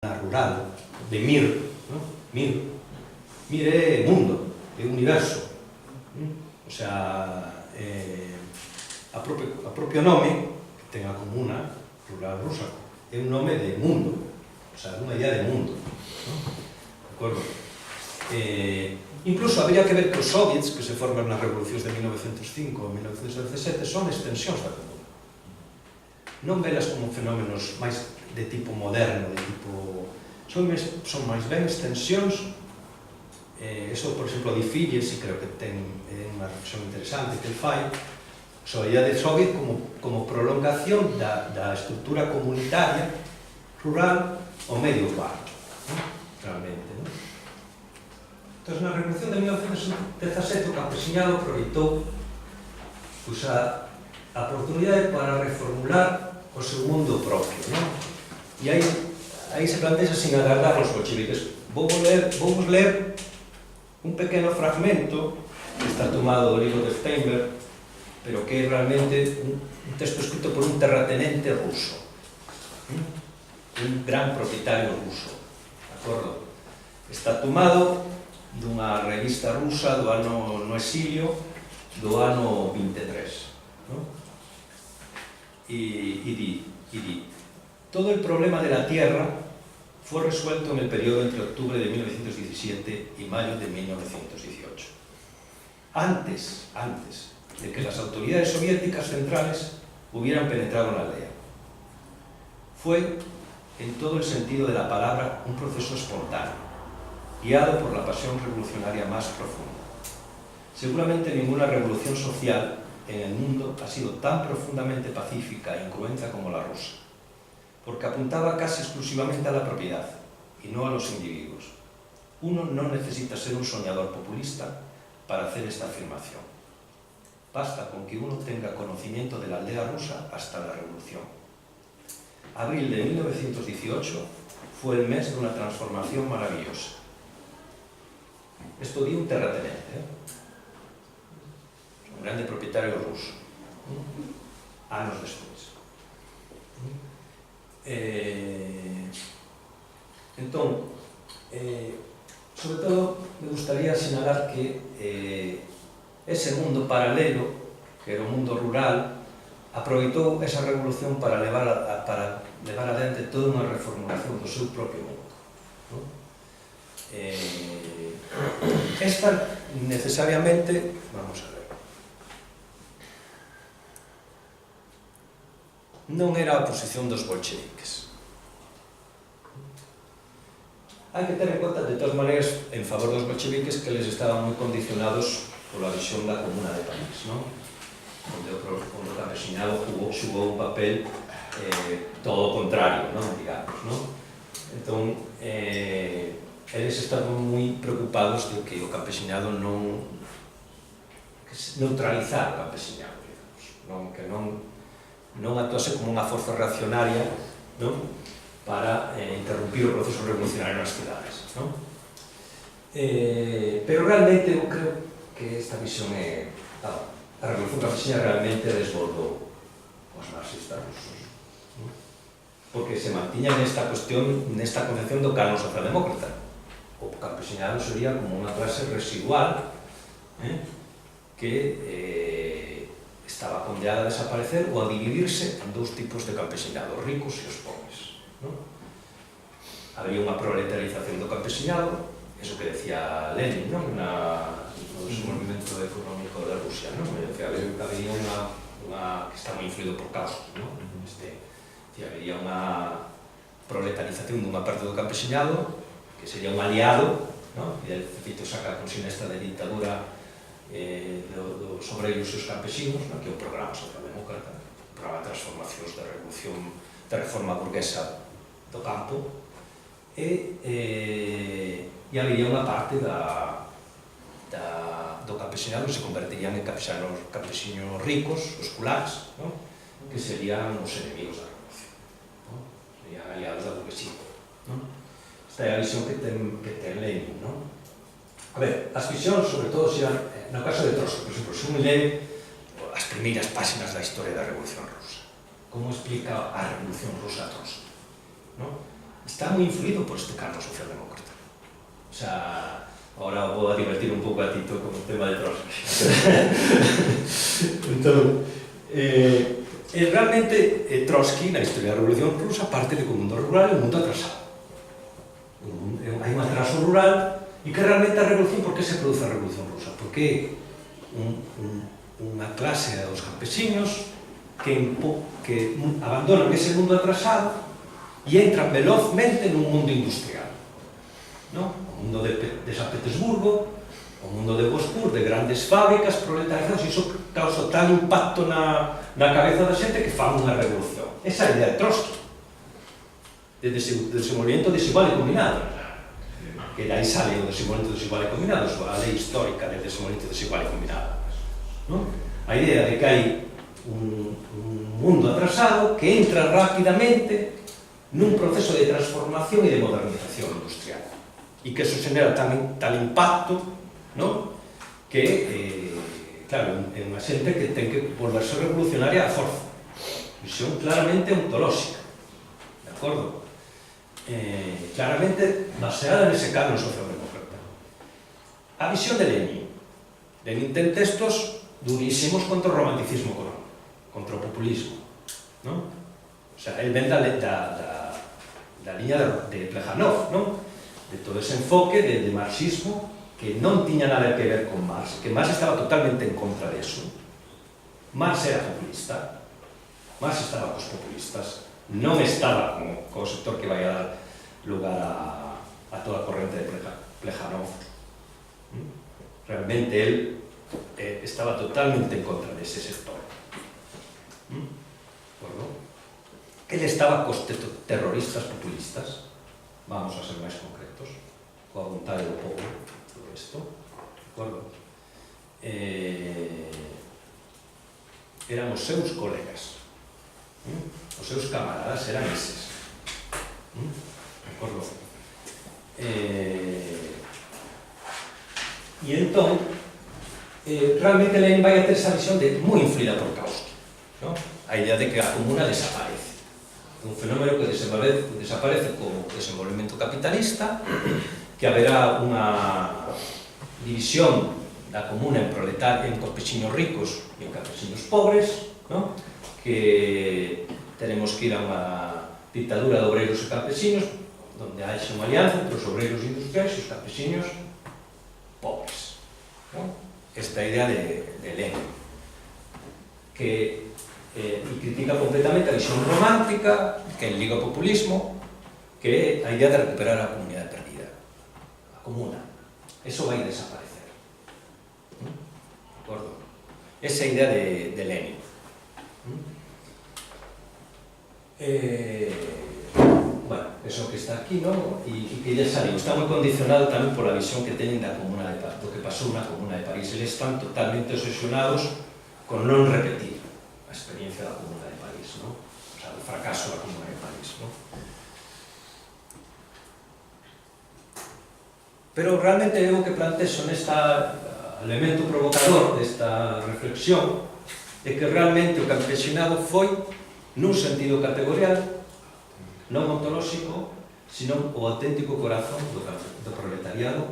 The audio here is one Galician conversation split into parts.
rural de Mir, ¿no? Mir é mundo, é universo, o sea, a propio nome que ten a comuna rural rusa é un nome de mundo, o sea, unha idea de mundo, ¿no? De acordo? Incluso habría que ver que os soviets que se forman nas revolucións de 1905 ou 1917 son extensións da comuna, non velas como fenómenos máis de tipo moderno, de tipo... son máis ben extensións. Eso, por exemplo, de Filles, e creo que ten unha reflexión interesante que el fai, sobre a idea de Soviet como prolongación da estrutura comunitaria rural ao medio urbano, realmente, non? Entón, na Revolución de 1917, o campesiñado aproveitou a oportunidade para reformular o seu mundo propio, non? E aí se plantexa sin agardar os bolcheviques. Vamos ler un pequeno fragmento que está tomado do libro de Steinberg, pero que é realmente un texto escrito por un terratenente ruso, un gran propietario ruso, de acordo? Está tomado dunha revista rusa do ano no exilio do ano 23, non? Y di, todo el problema de la tierra fue resuelto en el periodo entre octubre de 1917 y mayo de 1918. Antes de que las autoridades soviéticas centrales hubieran penetrado en la aldea. Fue, en todo el sentido de la palabra, un proceso espontáneo, guiado por la pasión revolucionaria más profunda. Seguramente ninguna revolución social en el mundo ha sido tan profundamente pacífica e incruenta como la rusa, porque apuntaba casi exclusivamente a la propiedad y no a los individuos. Uno no necesita ser un soñador populista para hacer esta afirmación. Basta con que uno tenga conocimiento de la aldea rusa hasta la revolución. Abril de 1918 fue el mes de una transformación maravillosa. Esto dio un terrateniente, un grande propietario ruso, anos despois. Entón, sobre todo, me gustaría sinalar que ese mundo paralelo, que era o mundo rural, aproveitou esa revolución para levar adiante toda unha reformulación do seu propio mundo, non? Esta necesariamente, vamos a ver, non era a posición dos bolcheviques. Hai que ter en conta, de todas maneiras, en favor dos bolcheviques, que eles estaban moi condicionados pola visión da Comuna de París, non? Onde o campesiñado xugou un papel todo o contrario, non? Digamos, non? Entón, eles estaban moi preocupados de que o campesiñado non neutralizar o campesiñado, digamos, non? Que non actuase como unha forza reaccionaria, non? Para interrumpir o proceso revolucionario nas cidades, non? Pero realmente eu creo que esta visión é... A revolución campesina realmente desbordou os marxistas rusos, non? Porque se mantiña nesta cuestión, nesta concepción do canon socialdemócrata. O campesiñado sería como unha clase residual que estaba condenada a desaparecer ou a dividirse en dous tipos de campesiñado, os ricos e os pobres, non? Había unha proletarización do campesiñado, eso que decía Lenin, non? No desenvolvimento económico de Rusia, non? Había unha que está moi influído por Kautsky, non? Había unha proletarización dunha parte do campesiñado que sería un aliado, non? E de feito saca consigna esta de dictadura dos obreiros e os campesinos, que é o programa socialdemócrata, o programa de transformacións de revolución, de reforma burguesa do campo, e había unha parte do campesiñado que se convertirían en campesiños ricos, os kulaks, que serían os enemigos da revolución, serían aliados da burguesía. Esta é a visión que ten Lenin. A ver, as visións, sobre todo, no caso de Trotsky, por exemplo, se un lee as primeiras páxinas da historia da Revolución Rusa, como explica a Revolución Rusa a Trotsky, está moi influído por este cargo socialdemócrata. O sea, ahora vou a divertir un pouco a Tito con o tema de Trotsky. Entón, realmente Trotsky, na historia da Revolución Rusa, parte de que o mundo rural é un mundo atrasado. Hai un atraso rural e que realmente a revolución, por que se produce a Revolución Rusa? Porque unha clase dos campesinos que abandonan ese mundo atrasado e entran velozmente nun mundo industrial, no? O mundo de San Petersburgo, o mundo de Moscú, de grandes fábricas proletarizadas, e iso causa tal impacto na cabeza da xente que fan unha revolución. Esa é a idea de Trotsky, de desenvolvemento desigual e combinado, que dai sale o desenvolvemento desigual e combinado, a lei histórica de desenvolvemento desigual e combinado, no? A idea de que hai un mundo atrasado que entra rapidamente nun proceso de transformación e de modernización industrial e que eso xenera tal impacto, no? Que, claro, é unha xente que ten que volverse revolucionaria a forza, visión claramente ontolóxica, de acordo? Claramente baseada nese canon socialdemócrata. A visión de Lenin. Lenin ten textos durísimos contra o romanticismo económico, contra o populismo, non? O sea, el ven da liña de Plejánov, non? De todo ese enfoque de marxismo que non tiña nada que ver con Marx, que Marx estaba totalmente en contra de eso. Marx era populista, Marx estaba cos populistas, non estaba co sector que vai a dar lugar a toda a corrente de Plejánov. Realmente él estaba totalmente en contra de ese sector. Él estaba cos terroristas populistas, vamos a ser máis concretos, coa vontade do povo, todo isto, de acordo? Eran os seus colegas, os seus camaradas eran eses, de acordo? E entón, realmente Lenin vai a ter esa visión moi influída por Kautsky, no? A idea de que a comuna desaparece, un fenómeno que desaparece co desenvolvemento capitalista, que haberá unha división da comuna en campesinos ricos e en campesinos pobres, no? Que teremos que ir a unha dictadura de obreiros e campesinos onde haxa unha alianza entre os obreiros industriais e os campesinos pobres, no? Esta idea de Lenin, que critica completamente a visión romántica que enliga o populismo, que é a idea de recuperar a comunidade perdida, a comuna. Eso vai desaparecer, de acordo? Esa idea de Lenin. Bueno, eso que está aquí, ¿no? E que ya saben, está moi condicionado tamén por a visión que teñen da comuna de París, do que pasou na comuna de París. Eles están totalmente obsesionados con non repetir a experiencia da comuna de París, ¿no? O sea, o fracaso da comuna de París, ¿no? Pero realmente o que plantexo neste elemento provocador desta reflexión é que realmente o campesinado foi nun sentido categorial, non ontolóxico, sino o auténtico corazón do proletariado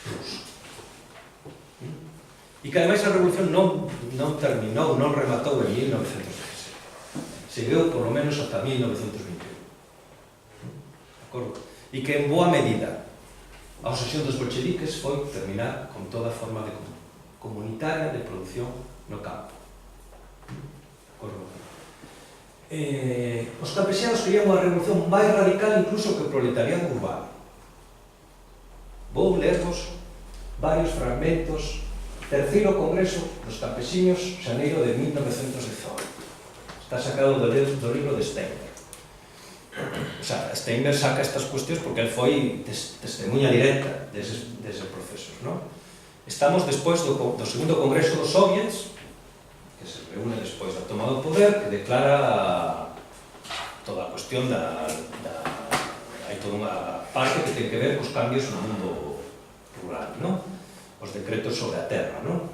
ruso. E que ademais a revolución non terminou, non rematou en 1917. Seguiu por lo menos ata 1921. De acordo? E que en boa medida a obsesión dos bolcheviques foi terminar con toda forma de comunitaria de produción no campo. De acordo? Os campesianos querían unha revolución máis radical incluso que o proletariado urbano. Vou lervos varios fragmentos. Terceiro Congreso dos Campesinos, xaneiro de 1918. Está sacado do libro de Steinberg. O sea, Steinberg saca estas cuestións porque el foi testemunha directa deses procesos, non? Estamos despois do segundo Congreso dos Soviets, que se reúne despois da toma do poder, que declara toda a cuestión hai toda unha parte que ten que ver cos cambios no mundo rural, non? Os decretos sobre a terra, non?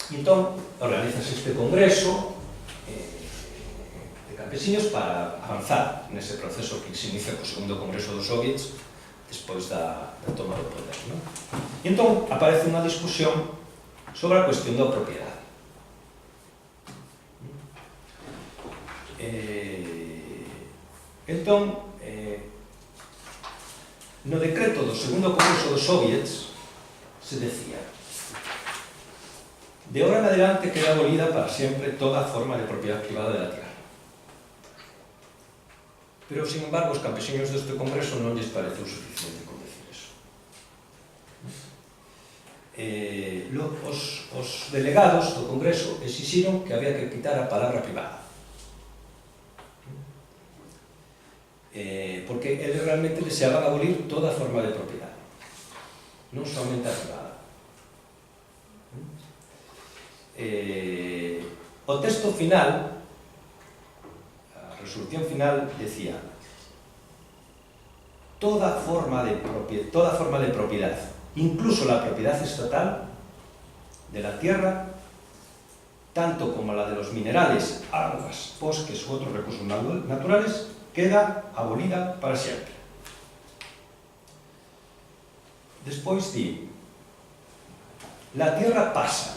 Entón, organizase este congreso de campesiños para avanzar nese proceso que se inicia co segundo Congreso dos Soviets despois da toma do poder, non? E entón aparece unha discusión sobre a cuestión da propiedade. Entón, no decreto do segundo Congreso dos Soviets se decía: de ahora en adelante queda abolida para siempre toda forma de propiedad privada de la tierra. Pero, sin embargo, os campesiños deste Congreso non lles pareceu suficiente con decir eso. Os delegados do Congreso exixiron que había que quitar a palabra privada. Porque eles realmente deseaban abolir toda forma de propiedade, non somente a privada. O texto final, a resolución final, decía: toda forma de propiedad, incluso la propiedad estatal de la tierra, tanto como la de los minerales, aguas, bosques u otros recursos naturales, queda abolida para siempre. Despois di: la tierra pasa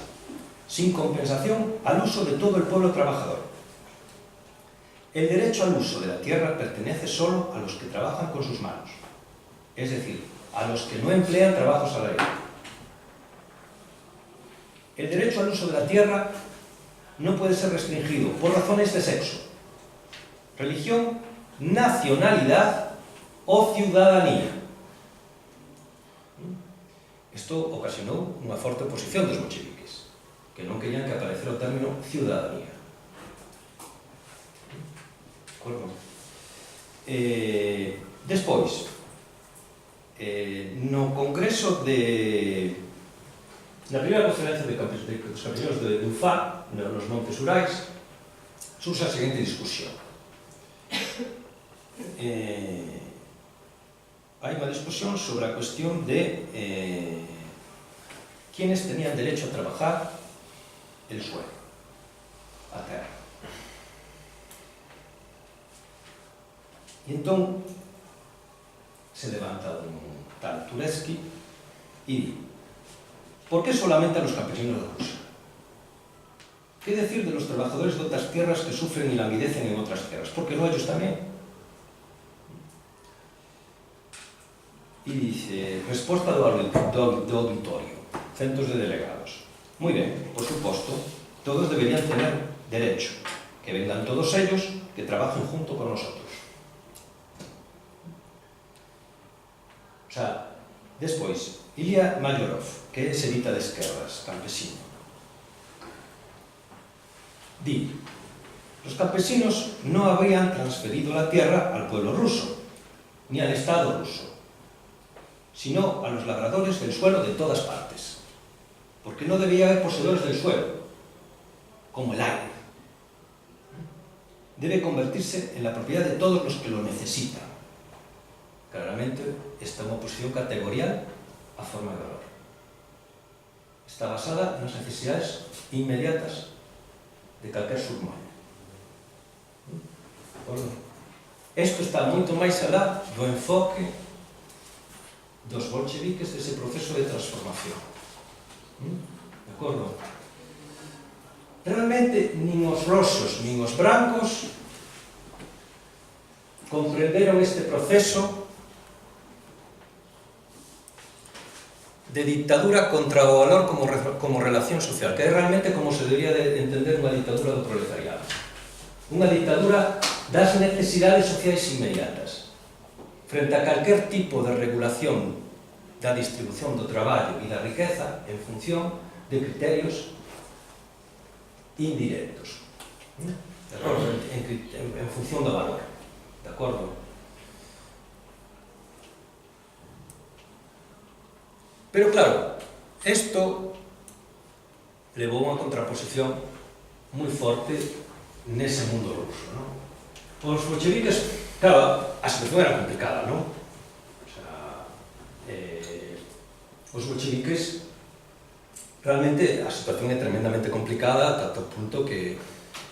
sin compensación al uso de todo el pueblo trabajador. El derecho al uso de la tierra pertenece solo a los que trabajan con sus manos, es decir, a los que no emplean trabajo salarial. El derecho al uso de la tierra no puede ser restringido por razones de sexo, religión, nacionalidad o ciudadanía. Isto ocasionou unha forte oposición dos bolcheviques, que non querían que aparecera o término ciudadanía. Despois, no Congreso na primeira conferencia dos campesiños de Ufá, nos Montes Urais, surxe a seguinte discusión. Hai unha discusión sobre a cuestión de quienes tenían derecho a trabajar el suelo, a terra. E entón se levanta un tal Tureski e di: ¿por qué solamente a los campesinos de Rusia? ¿Qué decir de los trabajadores de otras tierras que sufren y languidecen en otras tierras? ¿Por qué no ellos también? E dice, resposta do auditorio, centos de delegados: muy bien, por supuesto, todos deberían tener derecho, que vengan todos ellos, que trabajen junto con nosotros. O sea, despois, Ilya Mayorov, que é sedita de esquerdas, campesino, di: los campesinos no habrían transferido la tierra al pueblo ruso, ni al Estado ruso, sino a los labradores del suelo de todas partes, porque no debía haber poseedores del suelo, como el aire. Debe convertirse en la propiedad de todos los que lo necesitan. Claramente, esta é unha oposición categorial á forma de valor. Está basada nas necesidades inmediatas de calquer ser humano. Isto está moito máis alá do enfoque dos bolcheviques dese proceso de transformación. De acordo? Realmente, nin os rosos, nin os brancos comprenderon este proceso de dictadura contra o valor como relación social, que é realmente como se debería de entender unha dictadura do proletariado. Unha dictadura das necesidades sociais inmediatas, frente a calquer tipo de regulación da distribución do traballo e da riqueza en función de criterios indirectos. De acordo? En función do valor. De acordo? Pero claro, isto levou unha contraposición moi forte nese mundo ruso, non? Os bolcheviques, claro, a situación era complicada, non? O sea, os bolcheviques, realmente a situación é tremendamente complicada, ata o punto que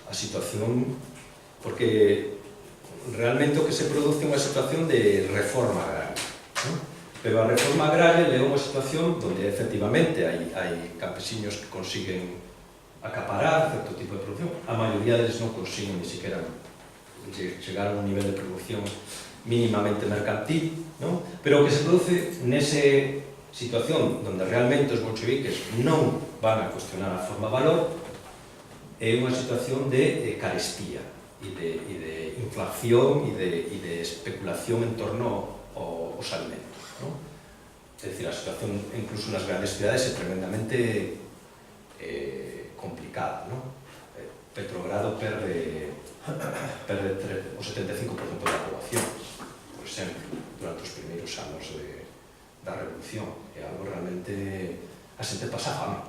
a situación porque realmente o que se produce é unha situación de reforma agraria, non? Pero a reforma agraria leva unha situación onde efectivamente hai campesiños que consiguen acaparar certo tipo de producción, a maioría deles non consiguen ni siquiera chegar a un nivel de producción mínimamente mercantil, non? Pero o que se produce nesa situación onde realmente os bolcheviques non van a cuestionar a forma valor é unha situación de carestía e de inflación e de especulación en torno aos alimentos, non? É dicir, a situación incluso nas grandes cidades é tremendamente complicada, non? Petrogrado perde o 75% da poboación, por exemplo, durante os primeiros anos da revolución. É algo realmente... a xente pasa fame,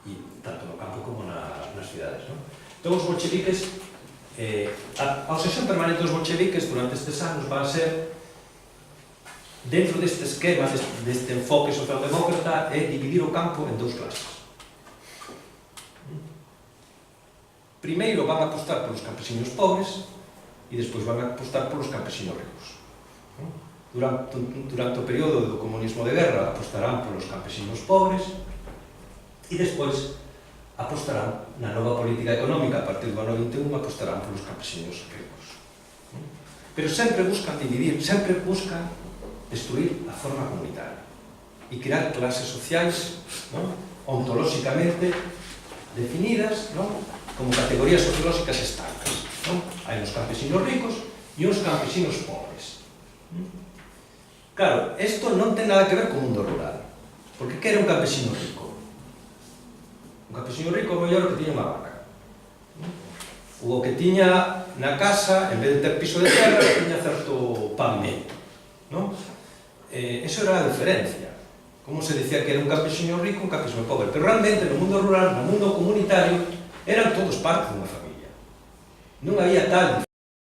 e tanto no campo como nas cidades, non? Entón, os bolcheviques, a obsesión permanente dos bolcheviques durante estes anos va a ser, dentro deste esquema, deste enfoque socialdemócrata, é dividir o campo en dous clases. Primeiro van a apostar polos campesiños pobres e despois van a apostar polos campesiños ricos. Durante o período do comunismo de guerra apostarán polos campesiños pobres e despois apostarán na nova política económica a partir do ano 21, apostarán polos campesiños ricos. Pero sempre buscan dividir, sempre buscan destruir a forma comunitaria e crear clases sociais, ontolóxicamente definidas, como categorías sociolóxicas estancas. Hai uns campesinos ricos e uns campesinos pobres. Claro, isto non ten nada que ver co mundo rural, porque que era un campesino rico? Un campesino rico, o mellor, que tiña unha vaca. O que tiña na casa, en vez de ter piso de terra, tiña certo pavimento. Eso era a diferencia. Como se decía que era un campesino rico, un campesino pobre. Pero realmente, no mundo rural, no mundo comunitario, eran todos parte dunha familia. Non había tal